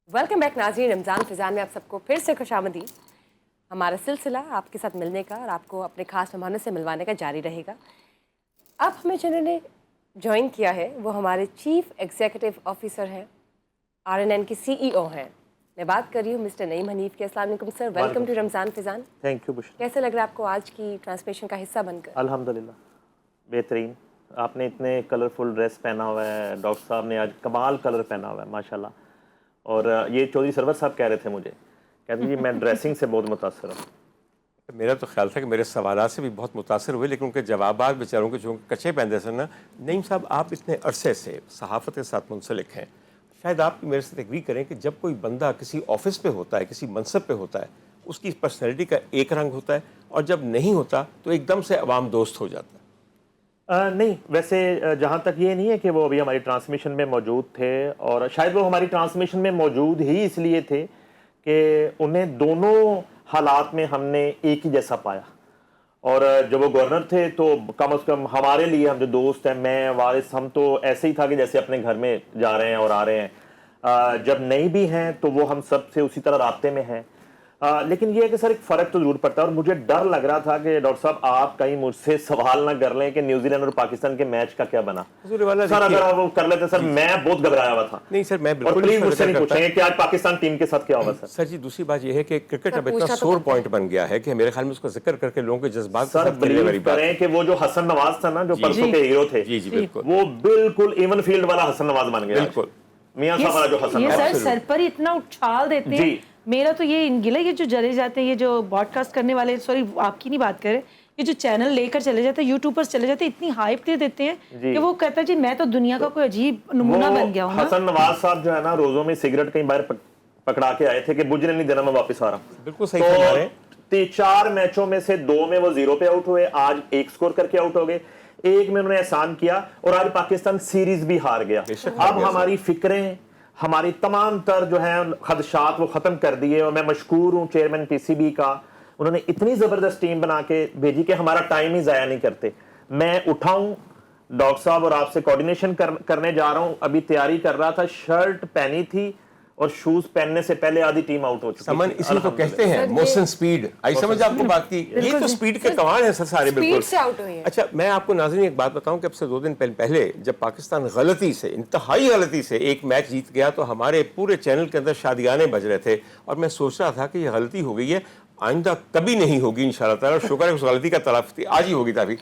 Welcome back नाज़रीन, रमज़ान फ़िज़ान में आप सबको फिर से खुशामदीद। हमारा सिलसिला आपके साथ मिलने का और आपको अपने ख़ास मेहमानों से मिलवाने का जारी रहेगा। अब हमें जिन्होंने ज्वाइन किया है वो हमारे चीफ़ एग्जीक्यूटिव ऑफिसर हैं, RNN के CEO हैं। मैं बात कर रही हूँ मिस्टर नईम हनीफ़ की। अस्सलाम वालेकुम sir, welcome to Ramzan Fizan. Thank you Bushra. कैसे लग रहा है आपको आज की ट्रांसमिशन का हिस्सा बनकर? अल्हम्दुलिल्लाह बेहतरीन। आपने इतने कलरफुल ड्रेस पहना हुआ है, डॉक्टर साहब ने आज कमाल कलर पहना हुआ है माशाल्लाह। और ये चौधरी सरवर साहब कह रहे थे मुझे, कहते जी मैं ड्रेसिंग से बहुत मुतासर हूँ। मेरा तो ख्याल था कि मेरे सवालात से भी बहुत मुतासर हुए, लेकिन उनके जवाबात बेचारों के जो कच्चे पैंदे से ना। नईम साहब, आप इतने अरसे से सहाफ़त के साथ मुंसलिक हैं, शायद आप मेरे साथ एग्री करें कि जब कोई बंदा किसी ऑफिस पे होता है, किसी मनसब पे होता है, उसकी पर्सनैलिटी का एक रंग होता है, और जब नहीं होता तो एकदम से अवाम दोस्त हो जाता है। नहीं, वैसे जहाँ तक ये नहीं है कि वो अभी हमारी ट्रांसमिशन में मौजूद थे, और शायद वो हमारी ट्रांसमिशन में मौजूद ही इसलिए थे कि उन्हें दोनों हालात में हमने एक ही जैसा पाया। और जब वो गवर्नर थे तो कम से कम हमारे लिए, हम जो दोस्त हैं, मैं वारिस, हम तो ऐसे ही था कि जैसे अपने घर में जा रहे हैं और आ रहे हैं। जब नहीं भी हैं तो वो हम सब से उसी तरह रास्ते में हैं। लेकिन ये है कि सर एक फ़र्क तो ज़रूर पड़ता है, और मुझे डर लग रहा था कि डॉक्टर साहब आप कहीं मुझसे सवाल ना कर लें कि न्यूजीलैंड और पाकिस्तान के मैच का क्या बना। सर अगर आप वो कर लेते सर, मैं बहुत घबराया हुआ था। नहीं सर, मैं और बिल्कुल प्लीज मुझसे नहीं पूछेंगे कि आज पाकिस्तान टीम के साथ क्या होगा सर। सर जी, दूसरी बात यह है कि क्रिकेट अब इतना पूछना तो सोर पड़ता पॉइंट बन गया है कि मेरे ख्याल में उसका जिक्र करके लोगों के जज्बात सर बिलीव करें कि वो जो हसन नवाज था ना, जो परसों के हीरो थे, जी बिल्कुल, वो बिल्कुल इवन फील्ड वाला हसन नवाज बन गया। बिल्कुल मियां साहब वाला जो हसन ये नवाज। सर सर पर ही इतना उछाल देते हैं। जी। मेरा तो ये गिला, ये जो जले जाते हैं, ये जो ब्रॉडकास्ट करने वाले, सॉरी आपकी नहीं बात करें, ये जो चैनल लेकर चले जाते हैं, यूट्यूबर्स चले जाते हैं, इतनी हाइप दे देते हैं कि वो कहता है जी मैं तो दुनिया का कोई अजीब नमूना बन गया हूँ। हसन नवाज साहब जो है ना, रोजों में सिगरेट कहीं बाहर पकड़ा के आए थे कि बुझने नहीं देना, मैं वापस आ रहा हूँ। बिल्कुल सही फरमा रहे हैं। 4 मैचों में से 2 में वो 0 पे आउट हुए, आज 1 स्कोर करके आउट हो गए, 1 में उन्होंने एहसान किया, और आज पाकिस्तान सीरीज भी हार गया। अब हमारी फिक्रें, हमारी तमाम तर जो है खदशात वो खत्म कर दिए। और मैं मशकूर हूँ चेयरमैन PCB का, उन्होंने इतनी जबरदस्त टीम बना के भेजी कि हमारा टाइम ही जाया नहीं करते। मैं उठाऊं डॉक्टर साहब और आपसे कोऑर्डिनेशन करने जा रहा हूं, अभी तैयारी कर रहा था, शर्ट पहनी थी और शूज पहनने से पहले आधी टीम आउट हो चुकी समन, थी। इसी तो कहते हैं मोशन स्पीड। आई समझ आपको बात की, ये तो स्पीड के कमाल है सर सारे। बिल्कुल स्पीड से आउट हुई है। अच्छा, मैं आपको नाज़रीन एक बात बताऊं कि अब से 2 दिन पहले जब पाकिस्तान गलती से, इंतहाई गलती से एक मैच जीत गया, तो हमारे पूरे चैनल के अंदर शादियाने बज रहे थे, और मैं सोच रहा था कि ये गलती हो गई है, आइंदा कभी नहीं होगी इंशाल्लाह ताला। शुक्र है उस गलती का तलाफी आज ही होगी। ताकि